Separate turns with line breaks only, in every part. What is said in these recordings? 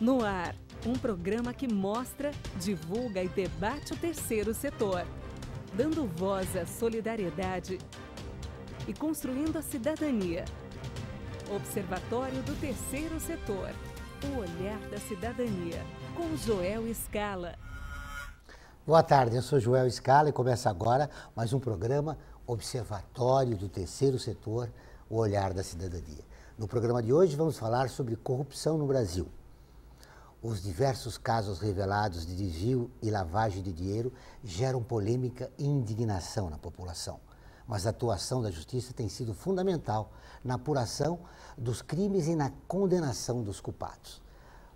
No ar, um programa que mostra, divulga e debate o terceiro setor, dando voz à solidariedade e construindo a cidadania. Observatório do Terceiro Setor, o olhar da cidadania, com Joel Scala.
Boa tarde, eu sou Joel Scala e começa agora mais um programa Observatório do Terceiro Setor, o olhar da cidadania. No programa de hoje vamos falar sobre corrupção no Brasil. Os diversos casos revelados de desvio e lavagem de dinheiro geram polêmica e indignação na população. Mas a atuação da Justiça tem sido fundamental na apuração dos crimes e na condenação dos culpados.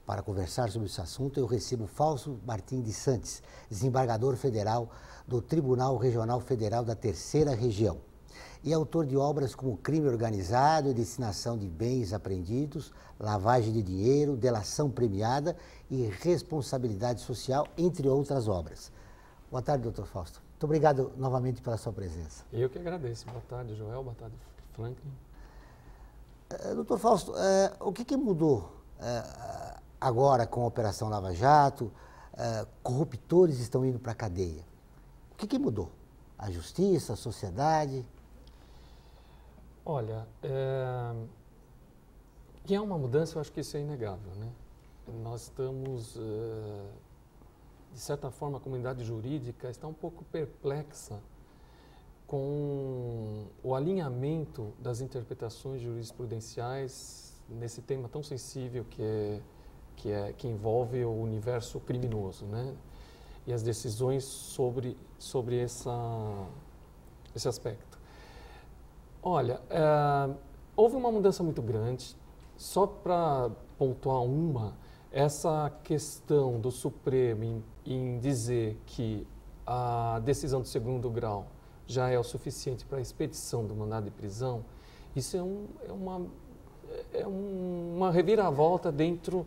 Para conversar sobre esse assunto, eu recebo Fausto Martim de Santos, desembargador federal do Tribunal Regional Federal da Terceira Região e autor de obras como Crime Organizado e Destinação de Bens Apreendidos, Lavagem de Dinheiro, Delação Premiada e Responsabilidade Social, entre outras obras. Boa tarde, doutor Fausto. Muito obrigado novamente pela sua presença.
Eu que agradeço. Boa tarde, Joel. Boa tarde, Franklin.
Doutor Fausto, o que mudou agora com a Operação Lava Jato? Corruptores estão indo para a cadeia. O que mudou? A justiça, a sociedade?
Olha, que há uma mudança, eu acho que isso é inegável, né? Nós estamos, de certa forma, a comunidade jurídica está um pouco perplexa com o alinhamento das interpretações jurisprudenciais nesse tema tão sensível que envolve o universo criminoso, né? E as decisões sobre esse aspecto. Olha, houve uma mudança muito grande. Só para pontuar essa questão do Supremo em dizer que a decisão do segundo grau já é o suficiente para a expedição do mandado de prisão, isso é uma reviravolta dentro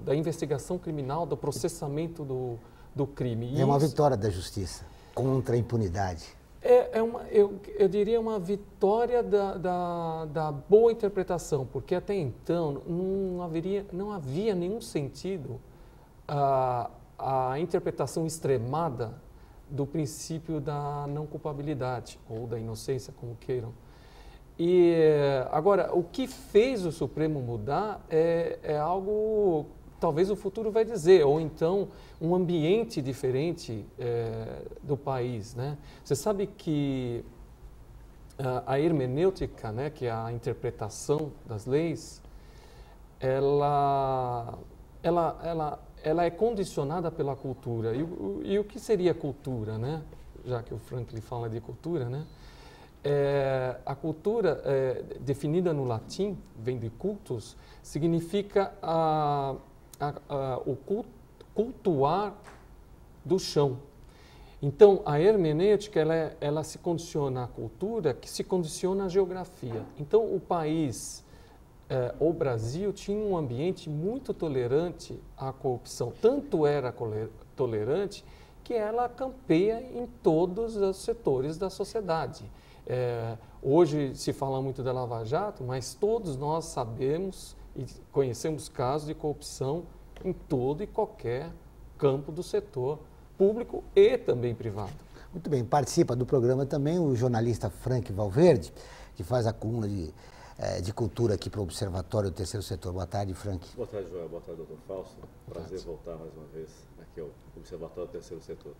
da investigação criminal, do processamento do crime.
É uma vitória da justiça contra a impunidade.
Eu diria uma vitória da boa interpretação, porque até então não havia nenhum sentido a interpretação extremada do princípio da não culpabilidade, ou da inocência, como queiram. E agora, o que fez o Supremo mudar é algo, talvez o futuro vai dizer, ou então um ambiente diferente do país, né? Você sabe que a hermenêutica, né, que é a interpretação das leis, ela é condicionada pela cultura. E o que seria cultura, né? Já que o Franklin fala de cultura, né? A cultura, definida no latim, vem de cultus, significa o cultuar do chão. Então, a hermenêutica, ela se condiciona à cultura, que se condiciona à geografia. Então, o país, o Brasil, tinha um ambiente muito tolerante à corrupção. Tanto era tolerante que ela campeia em todos os setores da sociedade. Hoje se fala muito da Lava Jato, mas todos nós sabemos e conhecemos casos de corrupção em todo e qualquer campo do setor público e também privado.
Muito bem, participa do programa também o jornalista Frank Valverde, que faz a coluna de cultura aqui para o Observatório do Terceiro Setor. Boa tarde, Frank.
Boa tarde, Joel. Boa tarde, doutor Fausto. Prazer voltar mais uma vez aqui ao Observatório do Terceiro Setor.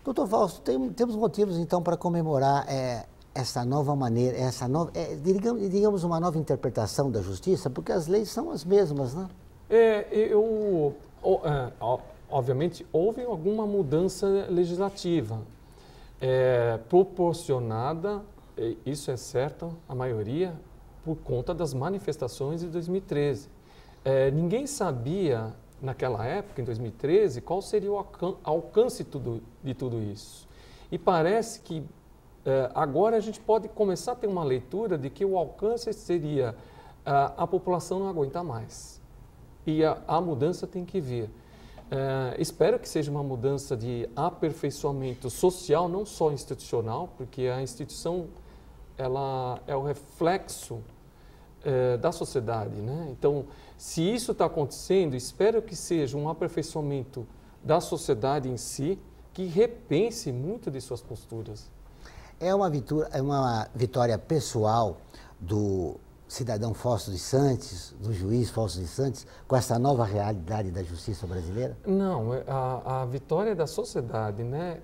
Doutor Fausto, temos motivos então para comemorar essa nova maneira, digamos uma nova interpretação da justiça, porque as leis são as mesmas, né?
Obviamente, houve alguma mudança legislativa proporcionada, isso é certo, a maioria, por conta das manifestações de 2013. Ninguém sabia, naquela época, em 2013, qual seria o alcance de tudo isso. E parece que agora a gente pode começar a ter uma leitura de que o alcance seria a população não aguentar mais. E a mudança tem que vir. Espero que seja uma mudança de aperfeiçoamento social, não só institucional, porque a instituição ela é o reflexo da sociedade, né? Então, se isso está acontecendo, espero que seja um aperfeiçoamento da sociedade em si, que repense muito de suas posturas.
É uma vitória pessoal do cidadão Fausto de Santos, do juiz Fausto de Santos, com essa nova realidade da justiça brasileira?
Não, a vitória é da sociedade, né?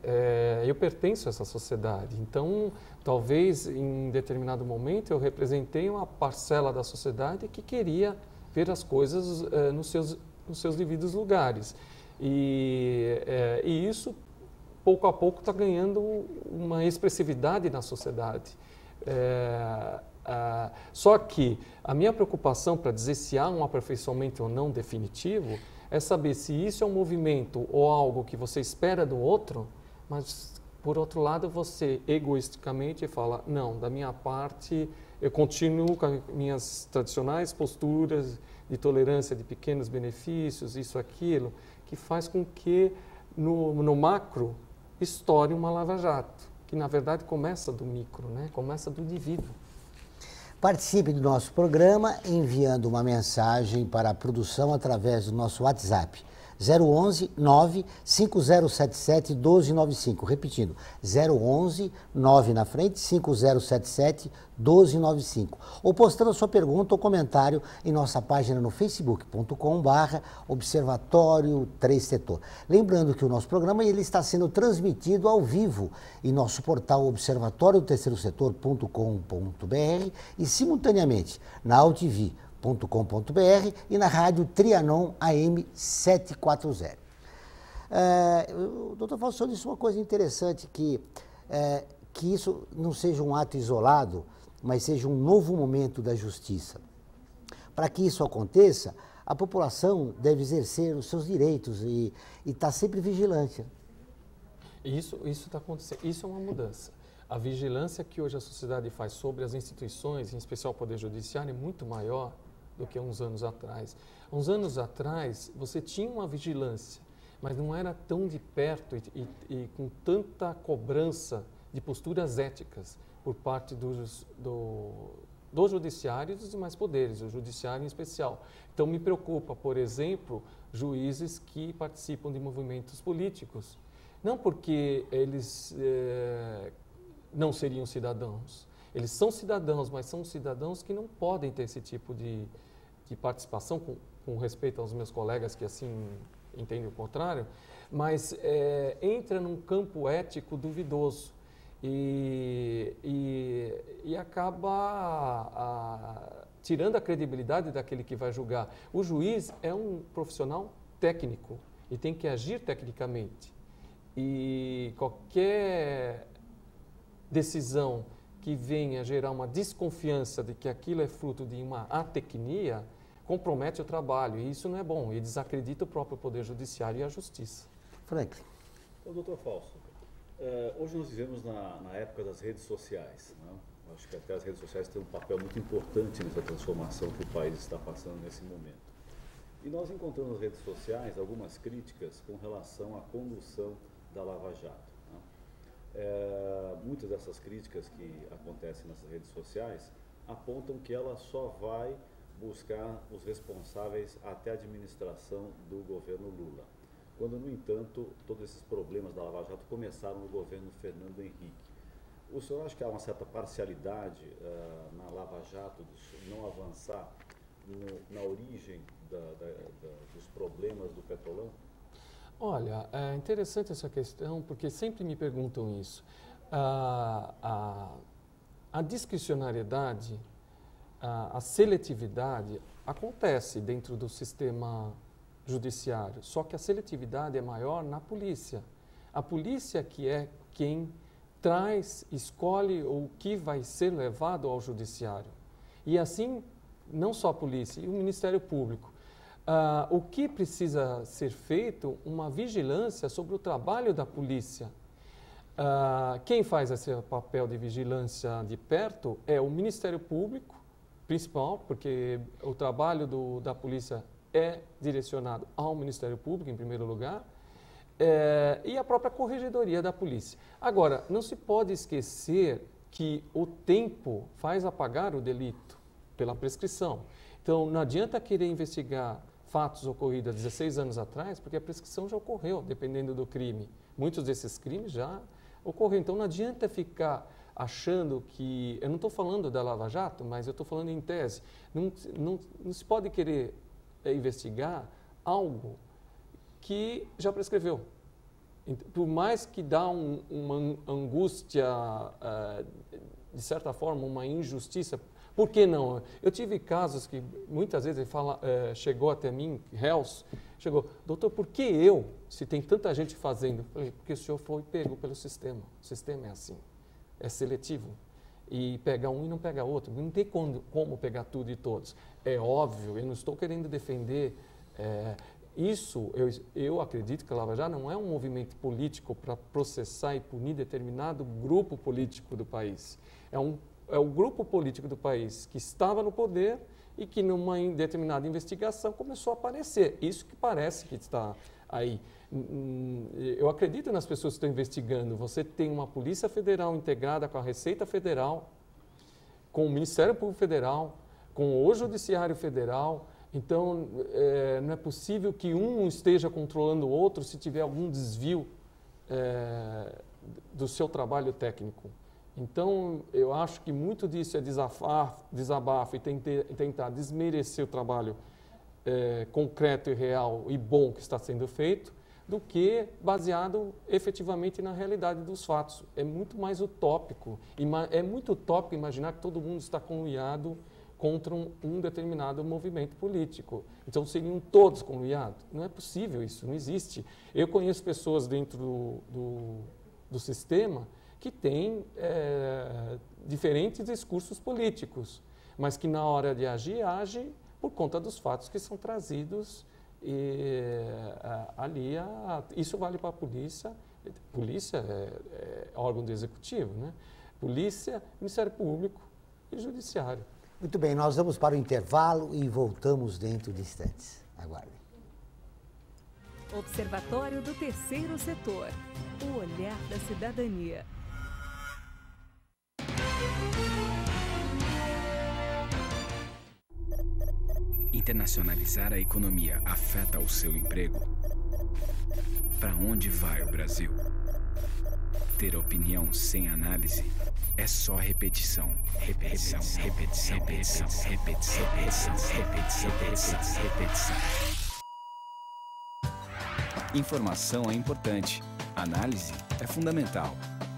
Eu pertenço a essa sociedade, então talvez em determinado momento eu representei uma parcela da sociedade que queria ver as coisas nos seus devidos lugares. E isso, pouco a pouco, está ganhando uma expressividade na sociedade. Só que a minha preocupação para dizer se há um aperfeiçoamento ou não definitivo é saber se isso é um movimento ou algo que você espera do outro, mas, por outro lado, você egoisticamente fala, não, da minha parte, eu continuo com as minhas tradicionais posturas de tolerância de pequenos benefícios, isso, aquilo, que faz com que, no macro, estoure uma lava-jato, que, na verdade, começa do micro, né? Começa do indivíduo.
Participe do nosso programa enviando uma mensagem para a produção através do nosso WhatsApp 011 95077 1295. Repetindo, 011 9 na frente 5077 1295. Ou postando a sua pergunta ou comentário em nossa página no facebook.com/Observatório 3 Setor. Lembrando que o nosso programa ele está sendo transmitido ao vivo em nosso portal observatórioterceirosetor.com.br e simultaneamente na AltV.com.br e na rádio Trianon AM 740. O doutor Fausto disse uma coisa interessante, que isso não seja um ato isolado, mas seja um novo momento da justiça. Para que isso aconteça, a população deve exercer os seus direitos e estar sempre vigilante.
Isso está acontecendo, isso é uma mudança. A vigilância que hoje a sociedade faz sobre as instituições, em especial o Poder Judiciário, é muito maior do que há uns anos atrás. Há uns anos atrás, você tinha uma vigilância, mas não era tão de perto e com tanta cobrança de posturas éticas por parte do judiciário e dos demais poderes, o judiciário em especial. Então, me preocupa, por exemplo, juízes que participam de movimentos políticos, não porque eles não seriam cidadãos. Eles são cidadãos, mas são cidadãos que não podem ter esse tipo de participação, com respeito aos meus colegas que assim entendem o contrário, mas entra num campo ético duvidoso e acaba tirando a credibilidade daquele que vai julgar. O juiz é um profissional técnico e tem que agir tecnicamente. E qualquer decisão que venha gerar uma desconfiança de que aquilo é fruto de uma atecnia, compromete o trabalho, e isso não é bom, e desacredita o próprio Poder Judiciário e a Justiça.
Franklin.
Doutor Fausto, hoje nós vivemos na época das redes sociais, né? Acho que até as redes sociais têm um papel muito importante nessa transformação que o país está passando nesse momento. E nós encontramos nas redes sociais algumas críticas com relação à condução da Lava Jato. Muitas dessas críticas que acontecem nessas redes sociais apontam que ela só vai buscar os responsáveis até a administração do governo Lula, quando, no entanto, todos esses problemas da Lava Jato começaram no governo Fernando Henrique. O senhor acha que há uma certa parcialidade na Lava Jato de não avançar na origem dos problemas do Petrolão?
Olha, é interessante essa questão, porque sempre me perguntam isso. A discricionariedade, a seletividade acontece dentro do sistema judiciário, só que a seletividade é maior na polícia. A polícia que é quem escolhe o que vai ser levado ao judiciário. E assim, não só a polícia, e o Ministério Público. O que precisa ser feito? Uma vigilância sobre o trabalho da polícia. Quem faz esse papel de vigilância de perto é o Ministério Público, principal, porque o trabalho da polícia é direcionado ao Ministério Público, em primeiro lugar, e a própria Corregedoria da Polícia. Agora, não se pode esquecer que o tempo faz apagar o delito. pela prescrição. Então, não adianta querer investigar fatos ocorridos há 16 anos atrás, porque a prescrição já ocorreu, dependendo do crime. Muitos desses crimes já ocorreram. Então, não adianta ficar achando que... Eu não estou falando da Lava Jato, mas eu estou falando em tese. Não se pode querer investigar algo que já prescreveu. Por mais que dá uma angústia, de certa forma, uma injustiça, por que não? Eu tive casos que muitas vezes ele chegou até mim, réus, chegou, doutor, por que eu, se tem tanta gente fazendo? Eu falei, porque o senhor foi pego pelo sistema. O sistema é assim, é seletivo. E pega um e não pega outro. Não tem como pegar tudo e todos. É óbvio, eu não estou querendo defender... Isso, eu acredito que a Lava Jato não é um movimento político para processar e punir determinado grupo político do país. É o grupo político do país que estava no poder e que, numa determinada investigação, começou a aparecer. Isso que parece que está aí. Eu acredito nas pessoas que estão investigando. Você tem uma Polícia Federal integrada com a Receita Federal, com o Ministério Público Federal, com o Judiciário Federal. Então, não é possível que um esteja controlando o outro se tiver algum desvio do seu trabalho técnico. Então, eu acho que muito disso é desabafo e tentar desmerecer o trabalho concreto e real e bom que está sendo feito, do que baseado efetivamente na realidade dos fatos. É muito mais utópico. É muito utópico imaginar que todo mundo está conluiado contra um determinado movimento político. Então, seriam todos conluiados? Não é possível isso, não existe. Eu conheço pessoas dentro do sistema que têm diferentes discursos políticos, mas que na hora de agir, age por conta dos fatos que são trazidos ali. Isso vale para a polícia. Polícia é órgão do executivo, né? Polícia, Ministério Público e Judiciário.
Muito bem, nós vamos para o intervalo e voltamos dentro de instantes. Aguardem.
Observatório do Terceiro Setor. O olhar da cidadania.
Internacionalizar a economia afeta o seu emprego? Para onde vai o Brasil? Ter opinião sem análise é só repetição. Repetição, repetição, repetição, repetição, repetição, repetição, repetição, repetição. Informação é importante. Análise é fundamental.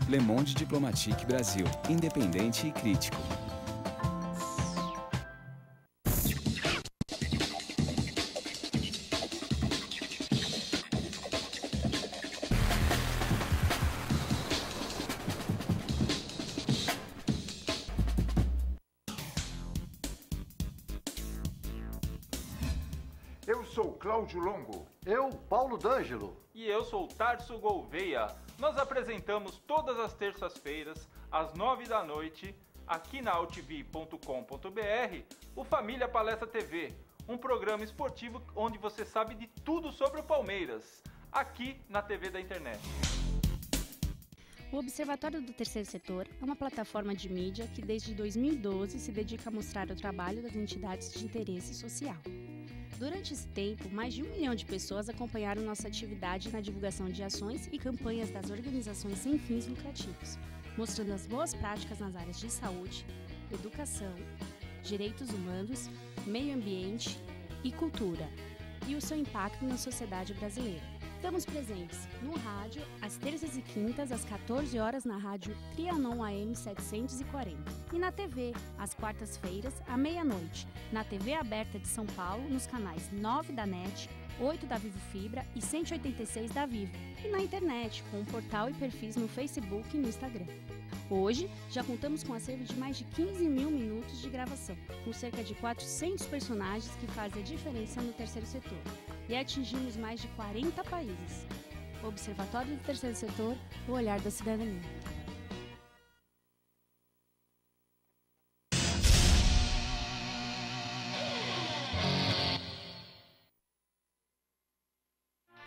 Le Monde Diplomatique Brasil. Independente e crítico.
Eu sou Cláudio Longo.
Eu, Paulo D'Angelo.
E eu sou Tarso Gouveia. Nós apresentamos todas as terças-feiras, às 9h, aqui na altv.com.br, o Família Palestra TV, um programa esportivo onde você sabe de tudo sobre o Palmeiras, aqui na TV da internet.
O Observatório do Terceiro Setor é uma plataforma de mídia que desde 2012 se dedica a mostrar o trabalho das entidades de interesse social. Durante esse tempo, mais de 1 milhão de pessoas acompanharam nossa atividade na divulgação de ações e campanhas das organizações sem fins lucrativos, mostrando as boas práticas nas áreas de saúde, educação, direitos humanos, meio ambiente e cultura, e o seu impacto na sociedade brasileira. Estamos presentes no rádio, às terças e quintas, às 14 horas, na rádio Trianon AM 740. E na TV, às quartas-feiras, à meia-noite, na TV aberta de São Paulo, nos canais 9 da NET, 8 da Vivo Fibra e 186 da Vivo. E na internet, com o portal e perfis no Facebook e no Instagram. Hoje, já contamos com um acervo de mais de 15 mil minutos de gravação, com cerca de 400 personagens que fazem a diferença no terceiro setor. E atingimos mais de 40 países. Observatório do Terceiro Setor, o olhar da cidadania.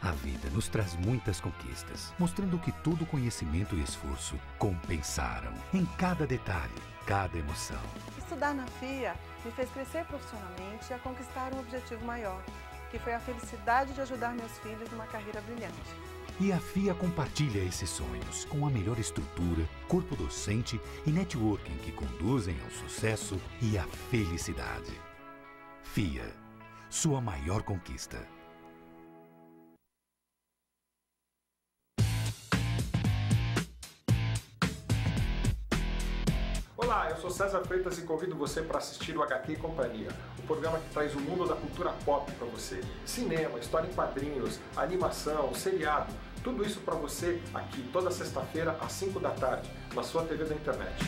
Há vida nos traz muitas conquistas, mostrando que todo conhecimento e esforço compensaram em cada detalhe, cada emoção.
Estudar na FIA me fez crescer profissionalmente e a conquistar um objetivo maior, que foi a felicidade de ajudar meus filhos numa carreira brilhante.
E a FIA compartilha esses sonhos com a melhor estrutura, corpo docente e networking que conduzem ao sucesso e à felicidade. FIA, sua maior conquista.
Olá, eu sou César Freitas e convido você para assistir o HQ e Companhia, o programa que traz o mundo da cultura pop para você. Cinema, história em quadrinhos, animação, seriado, tudo isso para você aqui toda sexta-feira às 5 da tarde, na sua TV da internet.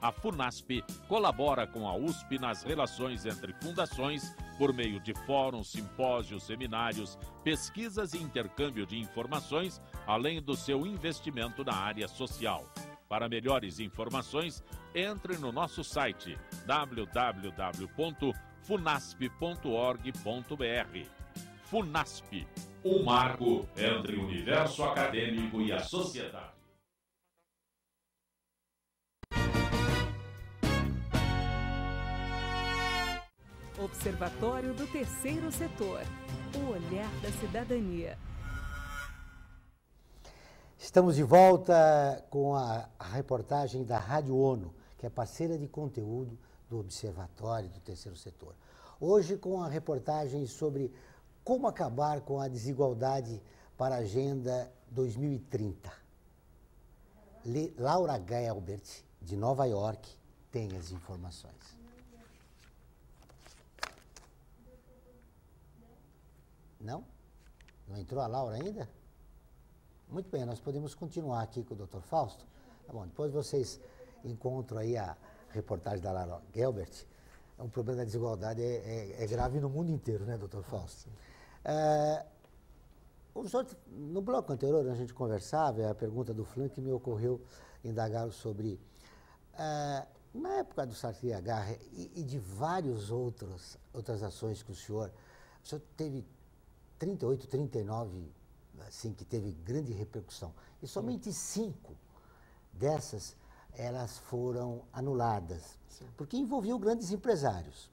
A FUNASP colabora com a USP nas relações entre fundações por meio de fóruns, simpósios, seminários, pesquisas e intercâmbio de informações, além do seu investimento na área social. Para melhores informações, entre no nosso site www.funasp.org.br. FUNASP, um marco entre o universo acadêmico e a sociedade.
Observatório do Terceiro Setor. O olhar da cidadania.
Estamos de volta com a reportagem da Rádio ONU, que é parceira de conteúdo do Observatório do Terceiro Setor. Hoje com a reportagem sobre como acabar com a desigualdade para a Agenda 2030. Laura Gelbert, de Nova York, tem as informações. Não? Não entrou a Laura ainda? Muito bem, nós podemos continuar aqui com o Dr. Fausto. Tá bom, depois vocês encontram aí a reportagem da Laura Gelbert. O problema da desigualdade é grave no mundo inteiro, né, Dr. Fausto? No bloco anterior, a gente conversava, a pergunta do Flan que me ocorreu indagar sobre... na época do Sartre H e de várias outras ações que o senhor teve 38, 39, assim, que teve grande repercussão. E somente 5 dessas, elas foram anuladas, porque envolviam grandes empresários.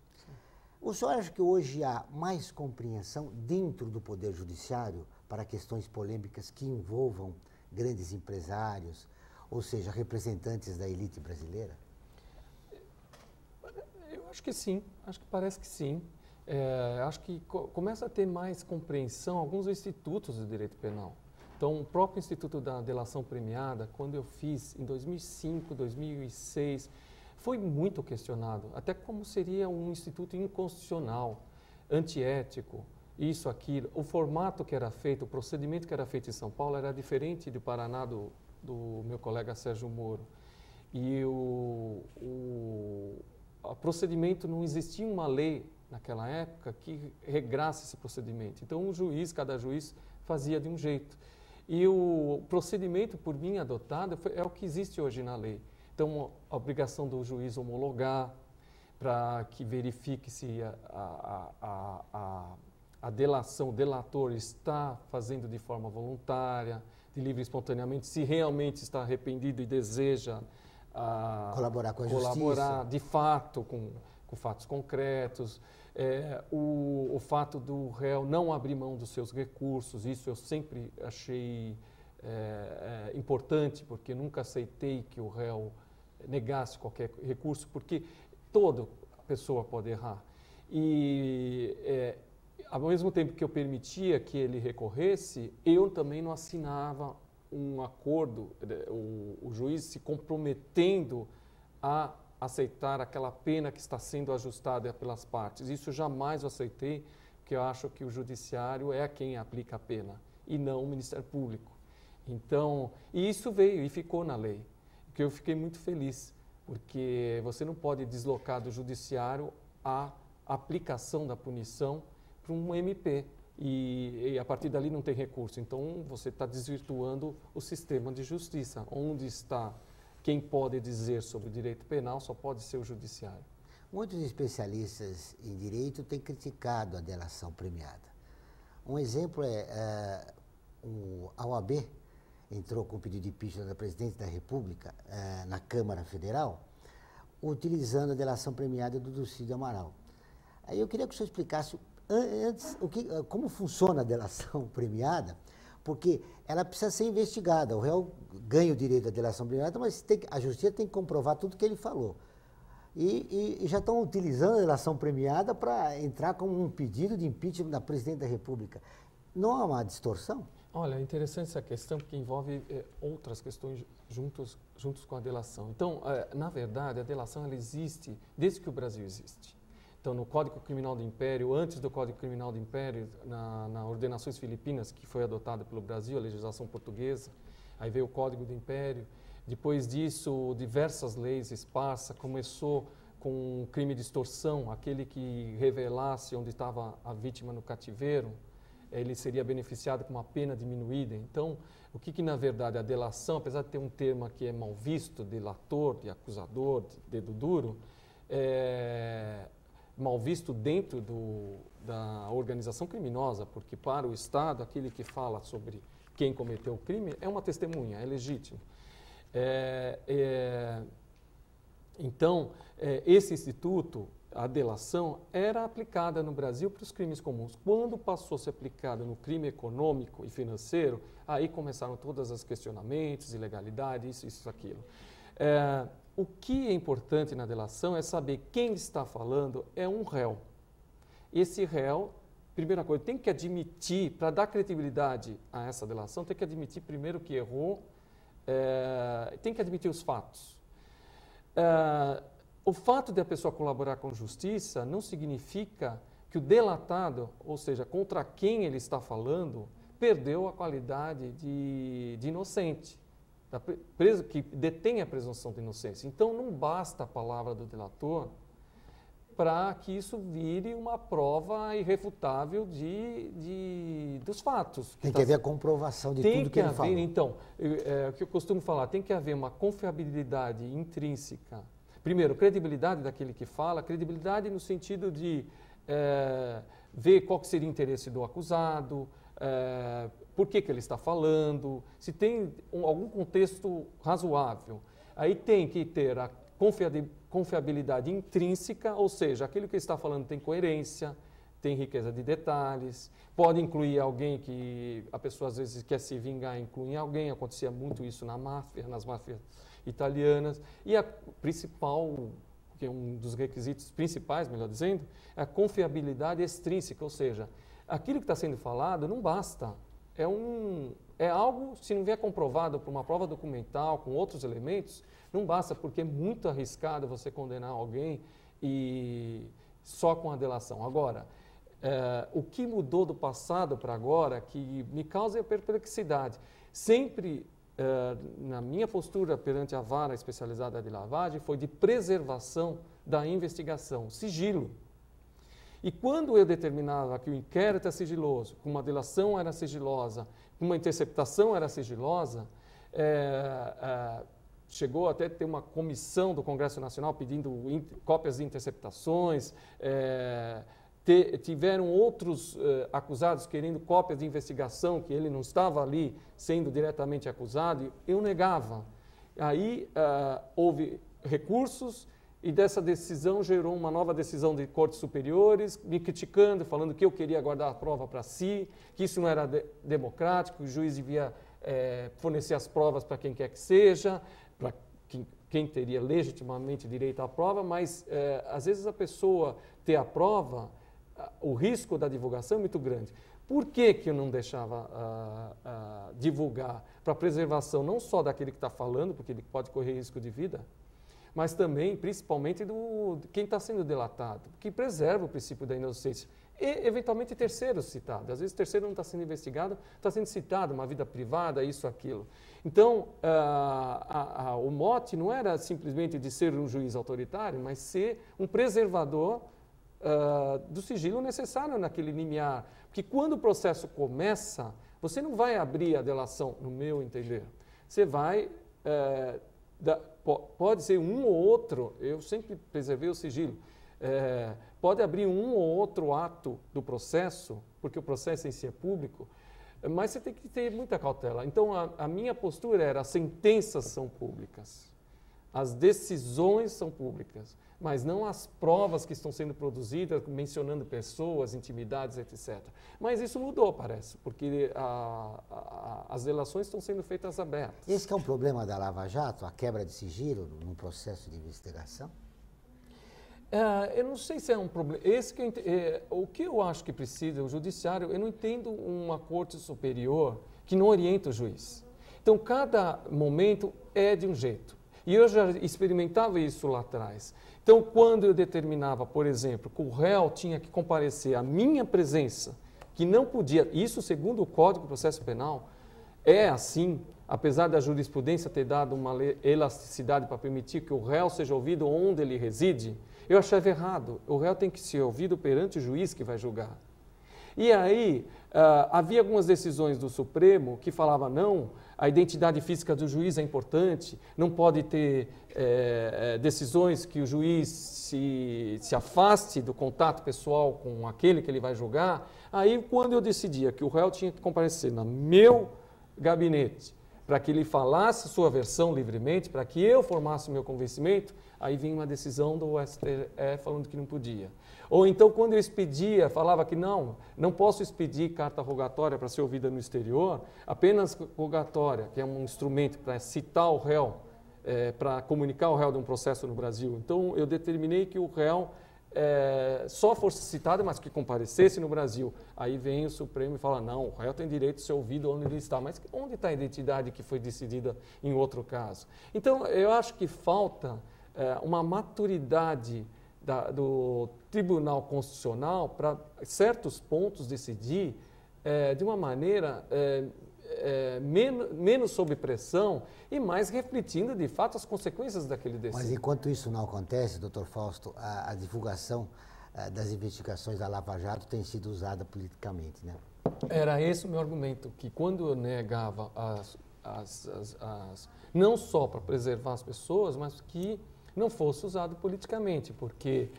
O senhor acha que hoje há mais compreensão dentro do Poder Judiciário para questões polêmicas que envolvam grandes empresários, ou seja, representantes da elite brasileira?
Eu acho que sim, acho que parece que sim. Acho que começa a ter mais compreensão alguns institutos de direito penal. Então, o próprio Instituto da Delação Premiada, quando eu fiz em 2005, 2006, foi muito questionado, até como seria um instituto inconstitucional, antiético, isso, aquilo. O formato que era feito, o procedimento que era feito em São Paulo era diferente do Paraná do meu colega Sérgio Moro. E o procedimento, não existia uma lei naquela época que regrasse esse procedimento. Então, cada juiz fazia de um jeito. E o procedimento, por mim, adotado é o que existe hoje na lei. Então, a obrigação do juiz homologar para que verifique se a delação, o delator está fazendo de forma voluntária, de livre e espontaneamente, se realmente está arrependido e deseja
colaborar com a
justiça, de fato, com fatos concretos, o fato do réu não abrir mão dos seus recursos, isso eu sempre achei importante, porque nunca aceitei que o réu negasse qualquer recurso, porque toda pessoa pode errar. E ao mesmo tempo que eu permitia que ele recorresse, eu também não assinava um acordo, o juiz se comprometendo a aceitar aquela pena que está sendo ajustada pelas partes. Isso jamais eu aceitei, porque eu acho que o judiciário é quem aplica a pena e não o Ministério Público. Então, e isso veio e ficou na lei, que eu fiquei muito feliz, porque você não pode deslocar do judiciário a aplicação da punição para um MP e a partir dali não tem recurso. Então, você está desvirtuando o sistema de justiça, onde está quem pode dizer sobre o direito penal só pode ser o judiciário.
Muitos especialistas em direito têm criticado a delação premiada. Um exemplo é a OAB entrou com pedido de impeachment da presidente da República na Câmara Federal, utilizando a delação premiada do Dirceu Amaral. Aí eu queria que o senhor explicasse antes como funciona a delação premiada, porque ela precisa ser investigada. O réu ganha o direito à delação premiada, mas a justiça tem que comprovar tudo que ele falou. E já estão utilizando a delação premiada para entrar com um pedido de impeachment da presidente da República. Não há uma distorção?
Olha, é interessante essa questão porque envolve outras questões juntos com a delação. Então, na verdade, a delação ela existe desde que o Brasil existe. Então, no Código Criminal do Império, antes do Código Criminal do Império, na Ordenações Filipinas, que foi adotada pelo Brasil, a legislação portuguesa, aí veio o Código do Império. Depois disso, diversas leis esparsas, começou com o crime de extorsão, aquele que revelasse onde estava a vítima no cativeiro, ele seria beneficiado com uma pena diminuída. Então, o que na verdade a delação, apesar de ter um termo que é mal visto, delator, de acusador, de dedo duro, é mal visto dentro da organização criminosa, porque para o Estado, aquele que fala sobre quem cometeu o crime é uma testemunha, é legítimo. Então, esse instituto, a delação, era aplicada no Brasil para os crimes comuns. Quando passou a ser aplicada no crime econômico e financeiro, aí começaram todos os questionamentos, ilegalidade, isso, aquilo. O que é importante na delação é saber quem está falando é um réu. Esse réu, primeira coisa, tem que admitir, para dar credibilidade a essa delação, tem que admitir primeiro que errou, tem que admitir os fatos. O fato de a pessoa colaborar com a justiça não significa que o delatado, ou seja, contra quem ele está falando, perdeu a qualidade de inocente, que detém a presunção de inocência. Então, não basta a palavra do delator para que isso vire uma prova irrefutável dos fatos.
Tem que haver a comprovação de tudo que ele fala.
Então, o que eu costumo falar, tem que haver uma confiabilidade intrínseca. Primeiro, credibilidade daquele que fala, credibilidade no sentido de ver qual que seria o interesse do acusado, por que ele está falando, se tem algum contexto razoável. Aí tem que ter a confiabilidade intrínseca, ou seja, aquilo que ele está falando tem coerência, tem riqueza de detalhes, pode incluir alguém que a pessoa às vezes quer se vingar, inclui alguém, acontecia muito isso nas máfias italianas. E a principal, que é um dos requisitos principais, melhor dizendo, é a confiabilidade extrínseca, ou seja, aquilo que está sendo falado não basta. É algo, se não vier comprovado por uma prova documental, com outros elementos, não basta, porque é muito arriscado você condenar alguém só com a delação. Agora, o que mudou do passado para agora, que me causa perplexidade, sempre na minha postura perante a vara especializada de lavagem, foi de preservação da investigação, sigilo. E quando eu determinava que o inquérito é sigiloso, que uma delação era sigilosa, que uma interceptação era sigilosa, chegou até a ter uma comissão do Congresso Nacional pedindo cópias de interceptações, tiveram outros acusados querendo cópias de investigação, que ele não estava ali sendo diretamente acusado, eu negava. Aí houve recursos e dessa decisão gerou uma nova decisão de cortes superiores, me criticando, falando que eu queria guardar a prova para si, que isso não era democrático, que o juiz devia fornecer as provas para quem quer que seja, para quem teria legitimamente direito à prova, mas às vezes a pessoa ter a prova, o risco da divulgação é muito grande. Por que eu não deixava divulgar? Para preservação não só daquele que está falando, porque ele pode correr risco de vida, mas também, principalmente, de quem está sendo delatado, que preserva o princípio da inocência. E, eventualmente, terceiros citados. Às vezes, o terceiro não está sendo investigado, está sendo citado, uma vida privada, isso, aquilo. Então, o mote não era simplesmente de ser um juiz autoritário, mas ser um preservador do sigilo necessário naquele limiar. Porque quando o processo começa, você não vai abrir a delação, no meu entender. Você vai Pode ser um ou outro, eu sempre preservei o sigilo, pode abrir um ou outro ato do processo, porque o processo em si é público, mas você tem que ter muita cautela. Então, a minha postura era: as sentenças são públicas, as decisões são públicas, mas não as provas que estão sendo produzidas, mencionando pessoas, intimidades, etc. Mas isso mudou, parece, porque as relações estão sendo feitas abertas.
Esse que é um problema da Lava Jato, a quebra de sigilo num processo de investigação?
Eu não sei se é um problema. O que eu acho que precisa, o judiciário, eu não entendo uma corte superior que não orienta o juiz. Então, cada momento é de um jeito. E eu já experimentava isso lá atrás. Então, quando eu determinava, por exemplo, que o réu tinha que comparecer à minha presença, que não podia, isso segundo o Código de Processo Penal, é assim, apesar da jurisprudência ter dado uma elasticidade para permitir que o réu seja ouvido onde ele reside, eu achava errado. O réu tem que ser ouvido perante o juiz que vai julgar. E aí, havia algumas decisões do Supremo que falavam: não, a identidade física do juiz é importante, não pode ter decisões que o juiz se afaste do contato pessoal com aquele que ele vai julgar. Aí, quando eu decidia que o réu tinha que comparecer no meu gabinete para que ele falasse sua versão livremente, para que eu formasse o meu convencimento, aí vinha uma decisão do STF falando que não podia. Ou então, quando eu expedia, falava que não posso expedir carta rogatória para ser ouvida no exterior, apenas rogatória, que é um instrumento para citar o réu, para comunicar o réu de um processo no Brasil. Então, eu determinei que o réu só fosse citado, mas que comparecesse no Brasil. Aí vem o Supremo e fala: não, o réu tem direito de ser ouvido onde ele está. Mas onde está a identidade que foi decidida em outro caso? Então, eu acho que falta uma maturidade do Tribunal Constitucional para certos pontos decidir de uma maneira menos sob pressão e mais refletindo de fato as consequências daquele decisão.
Mas enquanto isso não acontece, doutor Fausto, a divulgação das investigações da Lava Jato tem sido usada politicamente, né?
Era esse o meu argumento, que quando eu negava não só para preservar as pessoas, mas que não fosse usado politicamente, porque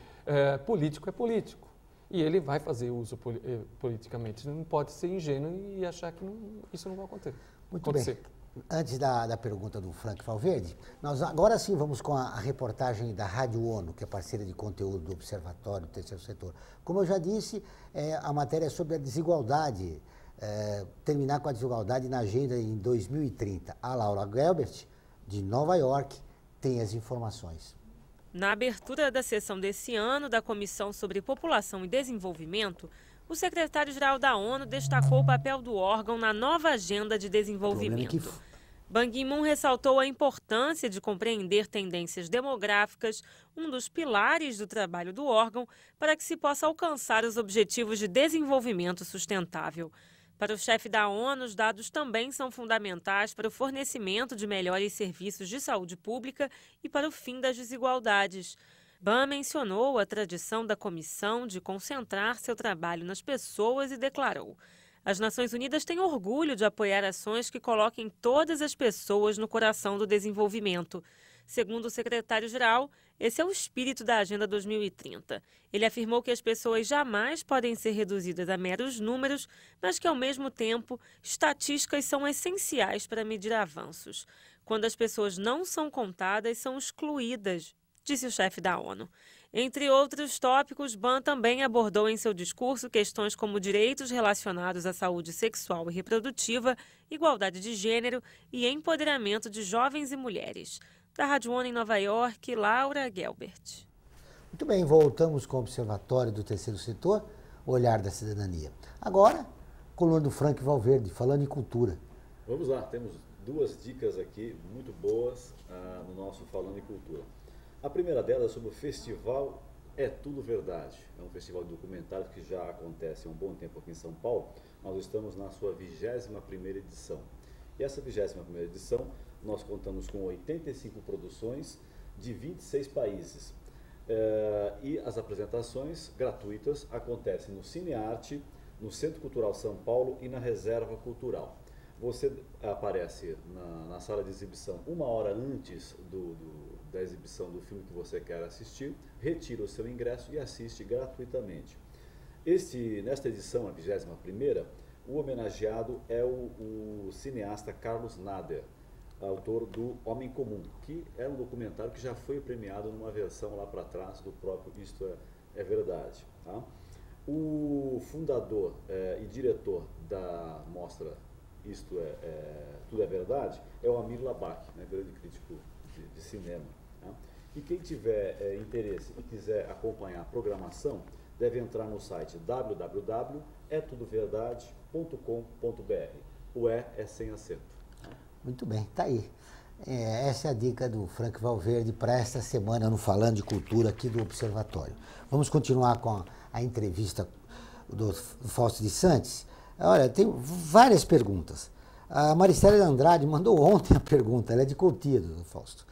político é político e ele vai fazer uso politicamente. Não pode ser ingênuo e achar que isso não vai acontecer.
Muito bem. Antes da pergunta do Frank Valverde, nós agora sim vamos com a reportagem da Rádio ONU, que é parceira de conteúdo do Observatório do Terceiro Setor. Como eu já disse, a matéria é sobre a desigualdade, terminar com a desigualdade na agenda em 2030. A Laura Gelbert, de Nova York, tem as informações.
Na abertura da sessão desse ano da Comissão sobre População e Desenvolvimento, o secretário-geral da ONU destacou o papel do órgão na nova agenda de desenvolvimento. Ban Ki-moon ressaltou a importância de compreender tendências demográficas, um dos pilares do trabalho do órgão, para que se possa alcançar os objetivos de desenvolvimento sustentável. Para o chefe da ONU, os dados também são fundamentais para o fornecimento de melhores serviços de saúde pública e para o fim das desigualdades. Ban mencionou a tradição da comissão de concentrar seu trabalho nas pessoas e declarou: as Nações Unidas têm orgulho de apoiar ações que coloquem todas as pessoas no coração do desenvolvimento. Segundo o secretário-geral, esse é o espírito da Agenda 2030. Ele afirmou que as pessoas jamais podem ser reduzidas a meros números, mas que, ao mesmo tempo, estatísticas são essenciais para medir avanços. Quando as pessoas não são contadas, são excluídas, disse o chefe da ONU. Entre outros tópicos, Ban também abordou em seu discurso questões como direitos relacionados à saúde sexual e reprodutiva, igualdade de gênero e empoderamento de jovens e mulheres. Da Rádio ONU em Nova York, Laura Gelbert.
Muito bem, voltamos com o Observatório do Terceiro Setor, Olhar da Cidadania. Agora, coluna do Frank Valverde, falando em cultura.
Vamos lá, temos duas dicas aqui muito boas no nosso Falando em Cultura. A primeira delas é sobre o Festival É Tudo Verdade. É um festival de documentários que já acontece há um bom tempo aqui em São Paulo. Nós estamos na sua 21ª edição. E essa 21ª edição, nós contamos com 85 produções de 26 países. E as apresentações gratuitas acontecem no Cinearte, no Centro Cultural São Paulo e na Reserva Cultural. você aparece na sala de exibição 1 hora antes da exibição do filme que você quer assistir, retira o seu ingresso e assiste gratuitamente. Nesta edição, a 21ª, o homenageado é o cineasta Carlos Nader, autor do Homem Comum, que é um documentário que já foi premiado numa versão lá para trás do próprio Isto é Verdade. Tá? O fundador e diretor da mostra Tudo é Verdade é o Amir Labak, né, grande crítico de cinema. Tá? E quem tiver interesse e quiser acompanhar a programação, deve entrar no site www.etudoverdade.com.br. O é sem acento.
Muito bem, tá aí. Essa é a dica do Frank Valverde para esta semana no Falando de Cultura aqui do Observatório. Vamos continuar com a entrevista do Fausto de Santos. Olha, tem várias perguntas. A Maristela Andrade mandou ontem a pergunta, ela é de Cotia, do Fausto.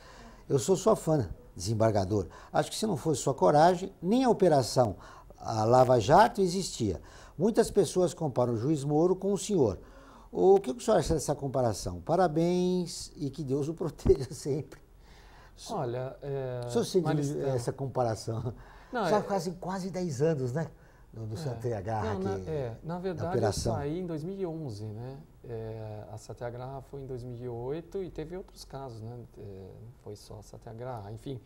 Eu sou sua fã, desembargador. Acho que se não fosse sua coragem, nem a operação Lava Jato existia. Muitas pessoas comparam o juiz Moro com o senhor. O que o senhor acha dessa comparação? Parabéns e que Deus o proteja sempre.
Olha,
o senhor sente essa comparação?
Não,
já quase 10 anos, né? Do Satyagraha.
Na verdade, eu saí em 2011, né? A Satyagraha foi em 2008 e teve outros casos, né? Foi só Satyagraha, enfim.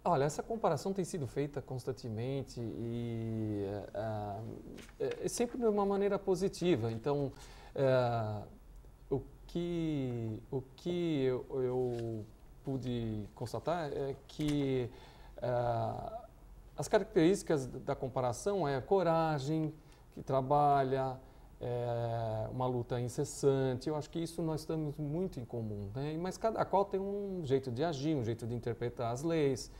Olha, essa comparação tem sido feita constantemente e sempre de uma maneira positiva. Então, o que eu pude constatar é que as características da comparação é coragem, que trabalha, uma luta incessante. Eu acho que isso nós estamos muito em comum, né? Mas cada qual tem um jeito de agir, um jeito de interpretar as leis.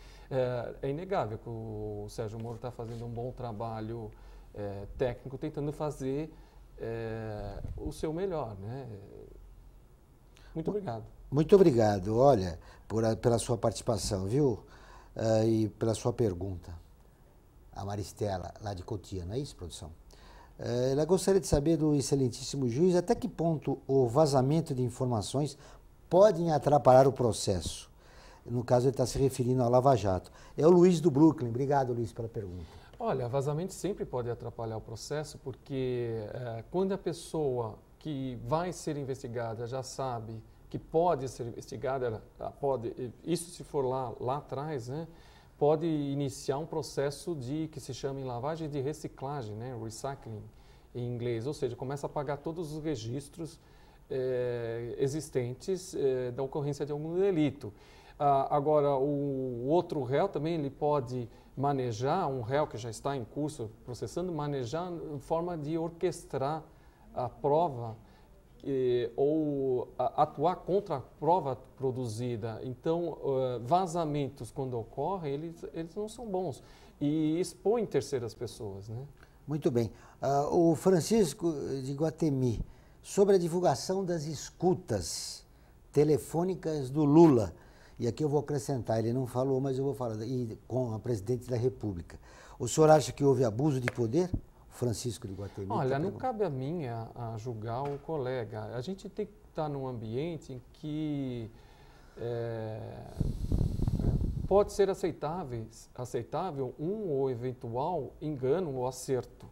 É inegável que o Sérgio Moro está fazendo um bom trabalho técnico, tentando fazer o seu melhor, né? Muito obrigado.
Muito obrigado, olha, pela sua participação, viu? E pela sua pergunta. A Maristela, lá de Cotia, não é isso, produção? Ela gostaria de saber do excelentíssimo juiz até que ponto o vazamento de informações podem atrapalhar o processo. No caso, ele está se referindo ao Lava Jato. É o Luiz do Brooklyn. Obrigado, Luiz, pela pergunta.
Olha, vazamento sempre pode atrapalhar o processo, porque quando a pessoa que vai ser investigada já sabe que pode ser investigada, isso se for lá atrás, né, pode iniciar um processo que se chama em lavagem de reciclagem, né, recycling em inglês, ou seja, começa a apagar todos os registros existentes da ocorrência de algum delito. Agora, o outro réu também ele pode manejar, um réu que já está em curso processando, manejar em forma de orquestrar a prova ou atuar contra a prova produzida. Então, vazamentos, quando ocorrem, eles não são bons e expõem terceiras pessoas, né?
Muito bem. O Francisco de Guatemi, sobre a divulgação das escutas telefônicas do Lula, e aqui eu vou acrescentar, ele não falou, mas eu vou falar, com a presidente da República. O senhor acha que houve abuso de poder? Francisco de Guatemi.
Olha, não cabe a mim a julgar o colega. A gente tem que estar num ambiente em que pode ser aceitável um ou eventual engano ou acerto,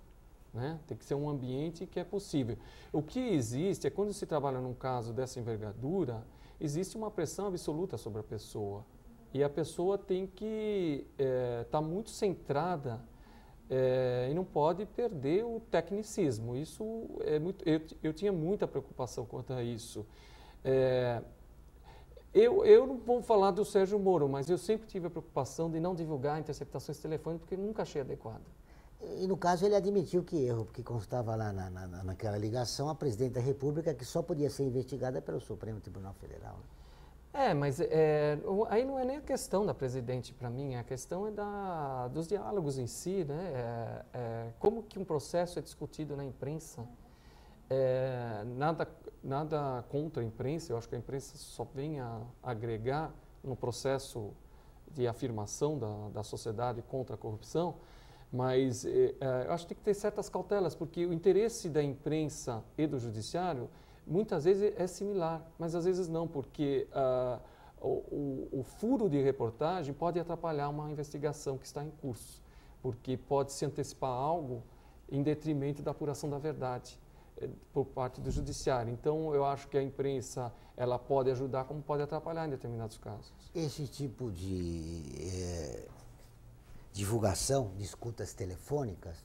né? Tem que ser um ambiente que é possível. O que existe é quando se trabalha num caso dessa envergadura, existe uma pressão absoluta sobre a pessoa. E a pessoa tem que estar muito centrada e não pode perder o tecnicismo. Isso é muito. Eu tinha muita preocupação quanto a isso. Eu não vou falar do Sérgio Moro, mas eu sempre tive a preocupação de não divulgar interceptações telefônicas, porque eu nunca achei adequado.
E no caso ele admitiu que erro, porque constava lá naquela ligação a presidente da República que só podia ser investigada pelo Supremo Tribunal Federal.
Mas aí não é nem a questão da presidente para mim, a questão é dos diálogos em si, né? Como que um processo é discutido na imprensa. Nada contra a imprensa, eu acho que a imprensa só vem a agregar no processo de afirmação da sociedade contra a corrupção, mas eu acho que tem que ter certas cautelas, porque o interesse da imprensa e do judiciário muitas vezes é similar, mas às vezes não, porque o furo de reportagem pode atrapalhar uma investigação que está em curso, porque pode se antecipar algo em detrimento da apuração da verdade por parte do judiciário. Então, eu acho que a imprensa ela pode ajudar, como pode atrapalhar em determinados casos.
Esse tipo de divulgação de escutas telefônicas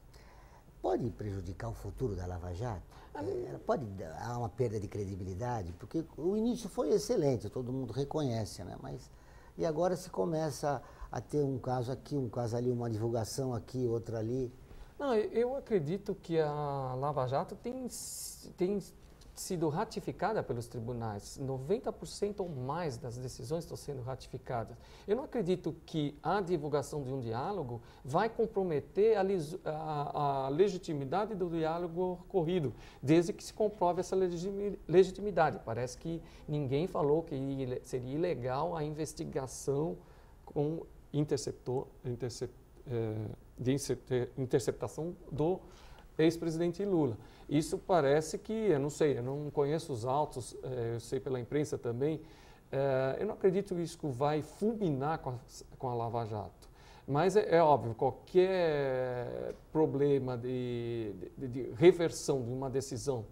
pode prejudicar o futuro da Lava Jato? Pode dar uma perda de credibilidade? Porque o início foi excelente, todo mundo reconhece, né? Mas, e agora se começa a ter um caso aqui, um caso ali, uma divulgação aqui, outra ali.
Não, eu acredito que a Lava Jato tem sido ratificada pelos tribunais. 90% ou mais das decisões estão sendo ratificadas. Eu não acredito que a divulgação de um diálogo vai comprometer a legitimidade do diálogo ocorrido, desde que se comprove essa legitimidade. Parece que ninguém falou que seria ilegal a investigação com interceptação do ex-presidente Lula. Isso parece que, eu não sei, eu não conheço os autos, eu sei pela imprensa também, eu não acredito que isso vai fulminar com a Lava Jato. Mas é óbvio, qualquer problema de reversão de uma decisão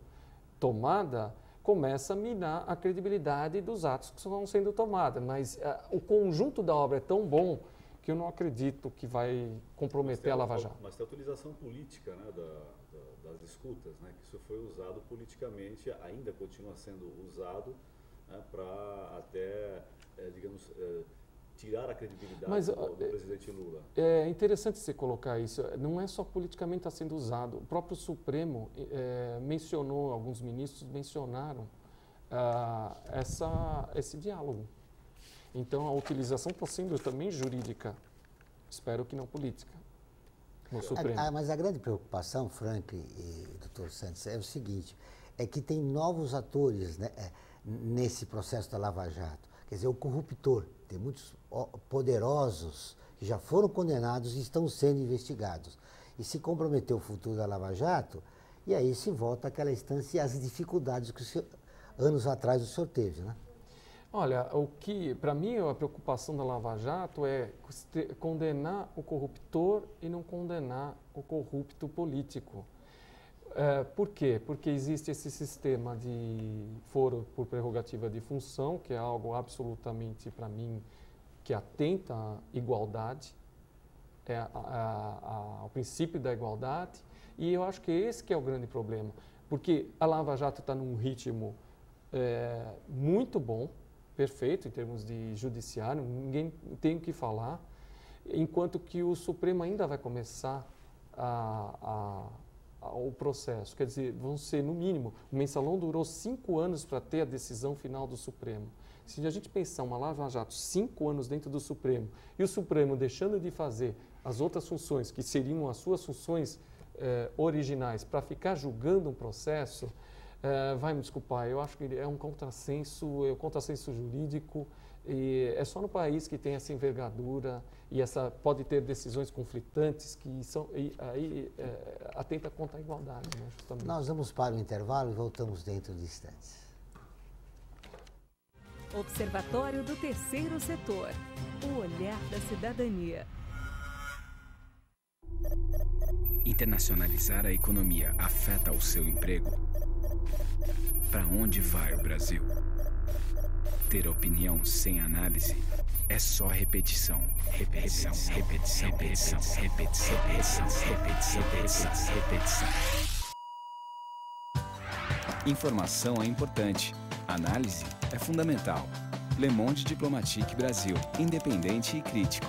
tomada começa a minar a credibilidade dos atos que estão sendo tomados. Mas o conjunto da obra é tão bom que eu não acredito que vai comprometer a Lava Jato.
Mas tem a utilização política, né, das escutas, né, que isso foi usado politicamente, ainda continua sendo usado, né, para até, digamos, tirar a credibilidade do presidente Lula.
É interessante você colocar isso. Não é só politicamente está sendo usado. O próprio Supremo mencionou, alguns ministros mencionaram esse diálogo. Então, a utilização está sendo também jurídica, espero que não política, no Supremo.
Mas a grande preocupação, Frank e Dr. Santos, é o seguinte, é que tem novos atores, né, nesse processo da Lava Jato. Quer dizer, o corruptor, tem muitos poderosos que já foram condenados e estão sendo investigados. E se comprometeu o futuro da Lava Jato, e aí se volta àquela instância e às dificuldades que anos atrás o senhor teve, né?
Olha, para mim, a preocupação da Lava Jato é condenar o corruptor e não condenar o corrupto político. Por quê? Porque existe esse sistema de foro por prerrogativa de função, que é algo absolutamente, para mim, que atenta à igualdade, ao princípio da igualdade, e eu acho que esse que é o grande problema, porque a Lava Jato está num ritmo muito bom, perfeito em termos de judiciário, ninguém tem o que falar, enquanto que o Supremo ainda vai começar o processo. Quer dizer, vão ser, no mínimo, o mensalão durou 5 anos para ter a decisão final do Supremo. Se a gente pensar uma Lava Jato 5 anos dentro do Supremo e o Supremo deixando de fazer as outras funções, que seriam as suas funções originais, para ficar julgando um processo, vai me desculpar, eu acho que é um contrassenso jurídico, e é só no país que tem essa envergadura e pode ter decisões conflitantes que atenta contra a igualdade. Né, justamente.
Nós vamos para o intervalo e voltamos dentro de instantes.
Observatório do Terceiro Setor, o olhar da cidadania.
Internacionalizar a economia afeta o seu emprego? Para onde vai o Brasil? Ter opinião sem análise é só repetição. Repetição, repetição, repetição, repetição, repetição, repetição, repetição, repetição. Informação é importante. Análise é fundamental. Le Monde Diplomatique Brasil. Independente e crítico.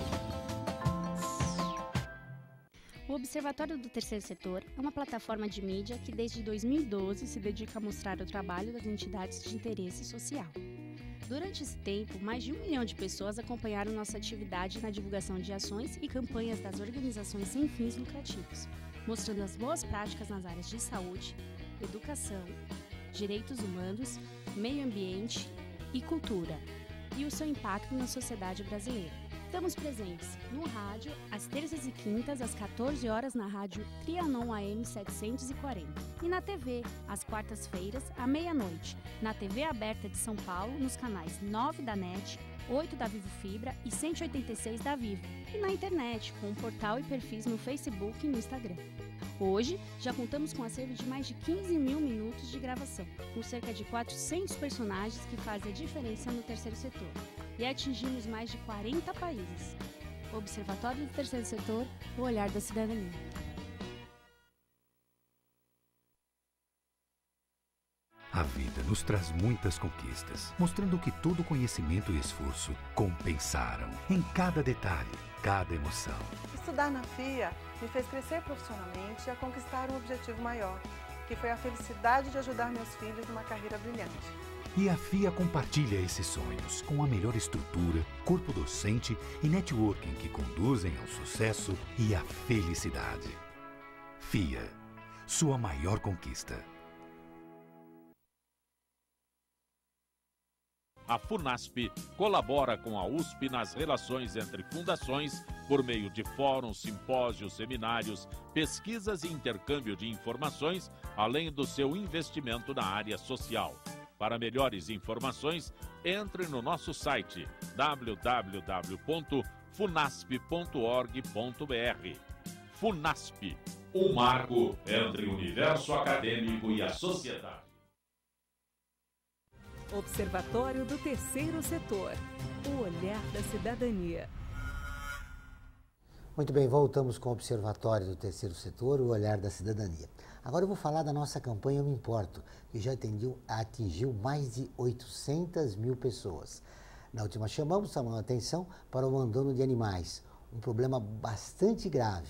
O Observatório do Terceiro Setor é uma plataforma de mídia que desde 2012 se dedica a mostrar o trabalho das entidades de interesse social. Durante esse tempo, mais de 1 milhão de pessoas acompanharam nossa atividade na divulgação de ações e campanhas das organizações sem fins lucrativos, mostrando as boas práticas nas áreas de saúde, educação, direitos humanos, meio ambiente e cultura, e o seu impacto na sociedade brasileira. Estamos presentes no rádio, às terças e quintas, às 14 horas, na rádio Trianon AM 740. E na TV, às quartas-feiras, à meia-noite, na TV aberta de São Paulo, nos canais 9 da NET, 8 da Vivo Fibra e 186 da Vivo. E na internet, com um portal e perfis no Facebook e no Instagram. Hoje, já contamos com um acervo de mais de 15 mil minutos de gravação, com cerca de 400 personagens que fazem a diferença no terceiro setor. E atingimos mais de 40 países. Observatório do Terceiro Setor, o olhar da cidadania.
A vida nos traz muitas conquistas, mostrando que todo conhecimento e esforço compensaram em cada detalhe, cada emoção.
Estudar na FIA me fez crescer profissionalmente e a conquistar um objetivo maior, que foi a felicidade de ajudar meus filhos numa carreira brilhante.
E a FIA compartilha esses sonhos com a melhor estrutura, corpo docente e networking que conduzem ao sucesso e à felicidade. FIA, sua maior conquista.
A FUNASP colabora com a USP nas relações entre fundações por meio de fóruns, simpósios, seminários, pesquisas e intercâmbio de informações, além do seu investimento na área social. Para melhores informações, entre no nosso site www.funasp.org.br. FUNASP, um marco entre o universo acadêmico e a sociedade.
Observatório do Terceiro Setor, o olhar da cidadania.
Muito bem, voltamos com o Observatório do Terceiro Setor, o olhar da cidadania. Agora eu vou falar da nossa campanha Eu Me Importo, que já atingiu mais de 800 mil pessoas. Na última chamamos a atenção para o abandono de animais, um problema bastante grave.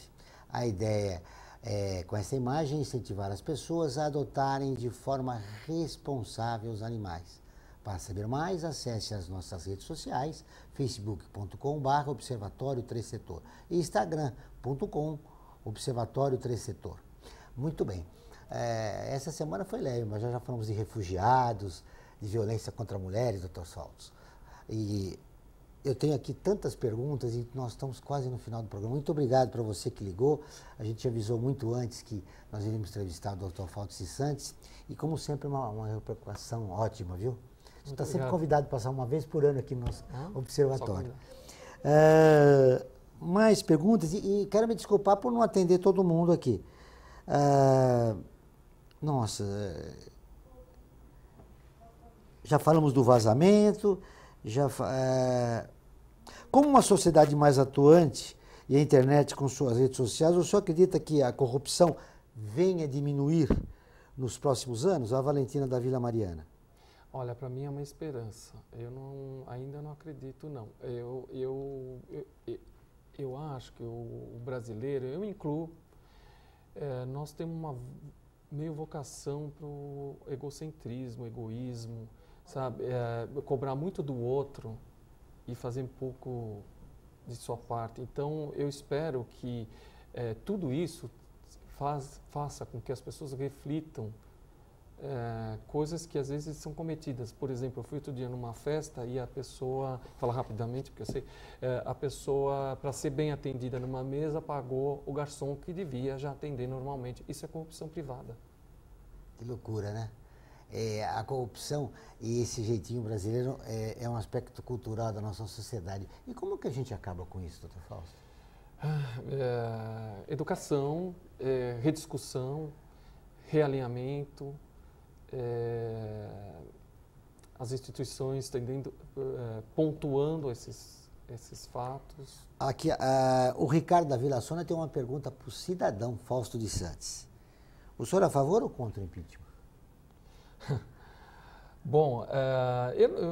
A ideia é, com essa imagem, incentivar as pessoas a adotarem de forma responsável os animais. Para saber mais, acesse as nossas redes sociais, facebook.com/Observatório 3 Setor e instagram.com/Observatório 3 Setor. Muito bem. Essa semana foi leve, mas já falamos de refugiados, de violência contra mulheres, Dr. Saltos. E eu tenho aqui tantas perguntas e nós estamos quase no final do programa. Muito obrigado para você que ligou. A gente avisou muito antes que nós iríamos entrevistar o Dr. Faltos e Santos. E como sempre, uma repercussão ótima, viu? Você está sempre convidado a passar uma vez por ano aqui no nosso observatório. Mais perguntas? E quero me desculpar por não atender todo mundo aqui. Já falamos do vazamento, como uma sociedade mais atuante e a internet com suas redes sociais, o senhor acredita que a corrupção venha diminuir nos próximos anos? A Valentina da Vila Mariana.
Olha, para mim é uma esperança. Ainda não acredito, não. Eu acho que o brasileiro, eu me incluo, nós temos uma meio vocação para o egocentrismo, egoísmo, sabe? Cobrar muito do outro e fazer pouco de sua parte. Então, eu espero que tudo isso faça com que as pessoas reflitam coisas que às vezes são cometidas. Por exemplo, eu fui outro dia numa festa e a pessoa, fala rapidamente porque eu sei, a pessoa, para ser bem atendida numa mesa, pagou o garçom que devia já atender normalmente. Isso é corrupção privada.
Que loucura, né? A corrupção e esse jeitinho brasileiro é um aspecto cultural da nossa sociedade. E como que a gente acaba com isso, doutor Fausto?
Educação, rediscussão, realinhamento, as instituições pontuando esses fatos.
Aqui, o Ricardo da Vila Sônia tem uma pergunta para o cidadão Fausto de Santos. O senhor é a favor ou contra o impeachment?
Bom,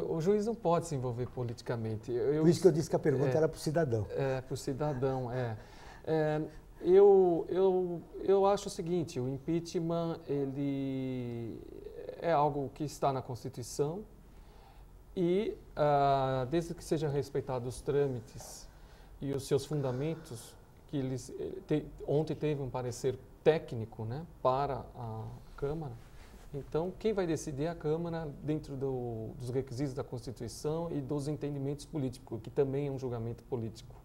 o juiz não pode se envolver politicamente.
Por isso que eu disse que a pergunta era para o cidadão.
Para o cidadão, Eu acho o seguinte, o impeachment ele é algo que está na Constituição e, desde que sejam respeitados os trâmites e os seus fundamentos, que ontem teve um parecer técnico, né, para a Câmara, Então, quem vai decidir é a Câmara dentro dos requisitos da Constituição e dos entendimentos políticos, que também é um julgamento político.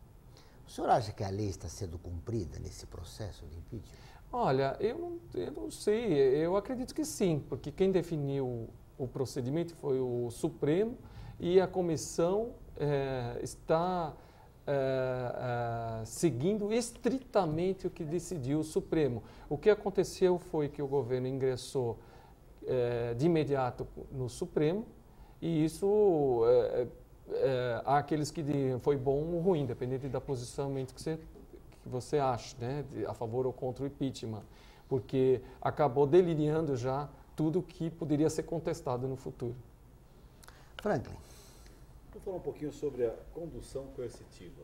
O senhor acha que a lei está sendo cumprida nesse processo de impeachment?
Olha, eu não sei, eu acredito que sim, porque quem definiu o procedimento foi o Supremo e a comissão está seguindo estritamente o que decidiu o Supremo. O que aconteceu foi que o governo ingressou de imediato no Supremo e isso há aqueles que dizem foi bom ou ruim, dependendo do posicionamento que você acha, né, a favor ou contra o impeachment, porque acabou delineando já tudo que poderia ser contestado no futuro.
Franklin.
Vou falar um pouquinho sobre a condução coercitiva.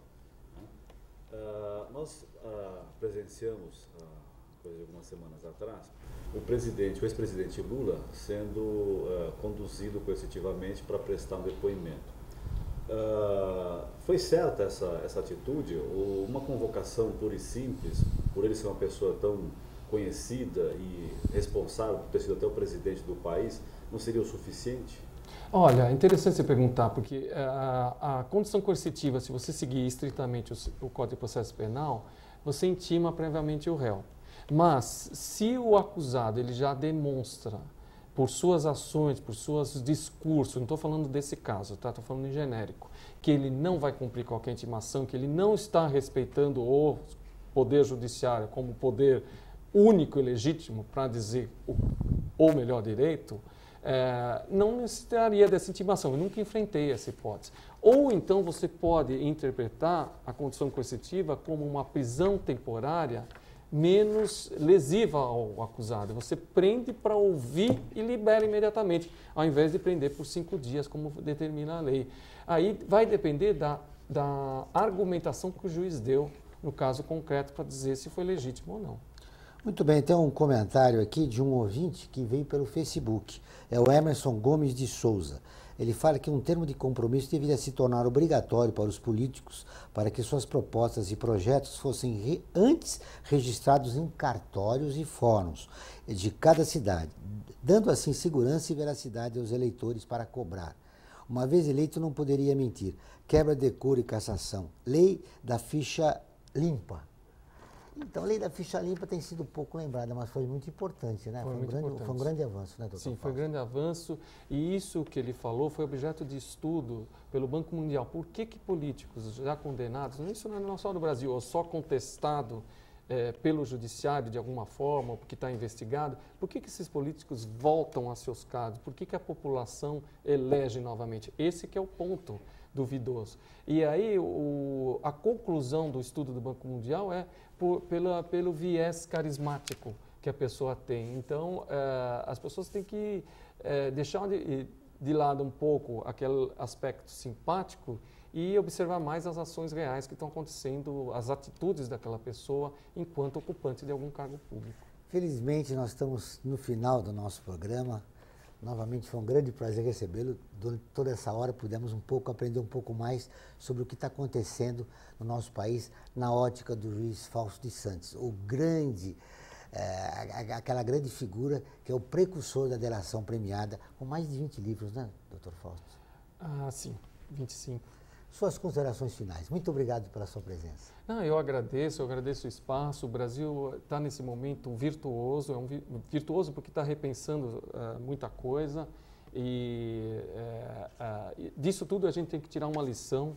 Nós presenciamos, coisa de algumas semanas atrás, o ex-presidente Lula sendo conduzido coercitivamente para prestar um depoimento. Foi certa essa atitude? Ou uma convocação pura e simples, por ele ser uma pessoa tão conhecida e responsável por ter sido até o presidente do país, não seria o suficiente?
Olha, é interessante você perguntar, porque a condução coercitiva, se você seguir estritamente o Código de Processo Penal, você intima previamente o réu. Mas, se o acusado ele já demonstra, por suas ações, por seus discursos, não estou falando desse caso, tá? Estou falando em genérico, que ele não vai cumprir qualquer intimação, que ele não está respeitando o Poder Judiciário como poder único e legítimo para dizer o melhor direito, não necessitaria dessa intimação. Eu nunca enfrentei essa hipótese. Ou então você pode interpretar a condição coercitiva como uma prisão temporária menos lesiva ao acusado. Você prende para ouvir e libera imediatamente, ao invés de prender por 5 dias, como determina a lei. Aí vai depender da argumentação que o juiz deu, no caso concreto, para dizer se foi legítimo ou não.
Muito bem, tem um comentário aqui de um ouvinte que veio pelo Facebook. É o Emerson Gomes de Souza. Ele fala que um termo de compromisso deveria se tornar obrigatório para os políticos para que suas propostas e projetos fossem antes registrados em cartórios e fóruns de cada cidade, dando assim segurança e veracidade aos eleitores para cobrar. Uma vez eleito, não poderia mentir. Quebra, decoro e cassação. Lei da ficha limpa. Então, a lei da ficha limpa tem sido pouco lembrada, mas foi muito importante, né? Foi um grande avanço, né, doutor?
Sim, foi um grande avanço, e isso que ele falou foi objeto de estudo pelo Banco Mundial. Por que políticos já condenados, isso não é só no Brasil, ou só contestado pelo judiciário de alguma forma, ou porque está investigado, por que esses políticos voltam a seus cargos? Por que a população elege novamente? Esse que é o ponto duvidoso. E aí a conclusão do estudo do Banco Mundial é pelo viés carismático que a pessoa tem. Então, as pessoas têm que deixar de lado um pouco aquele aspecto simpático e observar mais as ações reais que estão acontecendo, as atitudes daquela pessoa enquanto ocupante de algum cargo público.
Felizmente, nós estamos no final do nosso programa. Novamente, foi um grande prazer recebê-lo. Durante toda essa hora, pudemos aprender um pouco mais sobre o que está acontecendo no nosso país na ótica do juiz Fausto de Santos, aquela grande figura que é o precursor da delação premiada, com mais de 20 livros, né, doutor Fausto?
Ah, sim, 25.
Suas considerações finais. Muito obrigado pela sua presença.
Não, eu agradeço o espaço. O Brasil está nesse momento virtuoso, virtuoso porque está repensando muita coisa e disso tudo a gente tem que tirar uma lição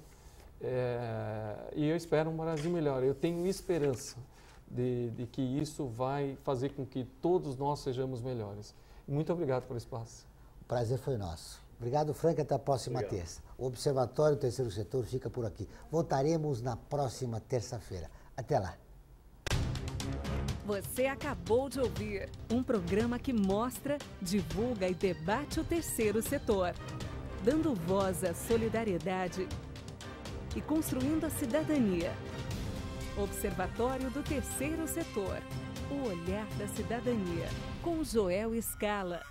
e eu espero um Brasil melhor. Eu tenho esperança de que isso vai fazer com que todos nós sejamos melhores. Muito obrigado pelo espaço.
O prazer foi nosso. Obrigado, Frank. Até a próxima terça. O Observatório do Terceiro Setor fica por aqui. Voltaremos na próxima terça-feira. Até lá.
Você acabou de ouvir um programa que mostra, divulga e debate o terceiro setor, dando voz à solidariedade e construindo a cidadania. Observatório do Terceiro Setor. O olhar da cidadania. Com Joel Scala.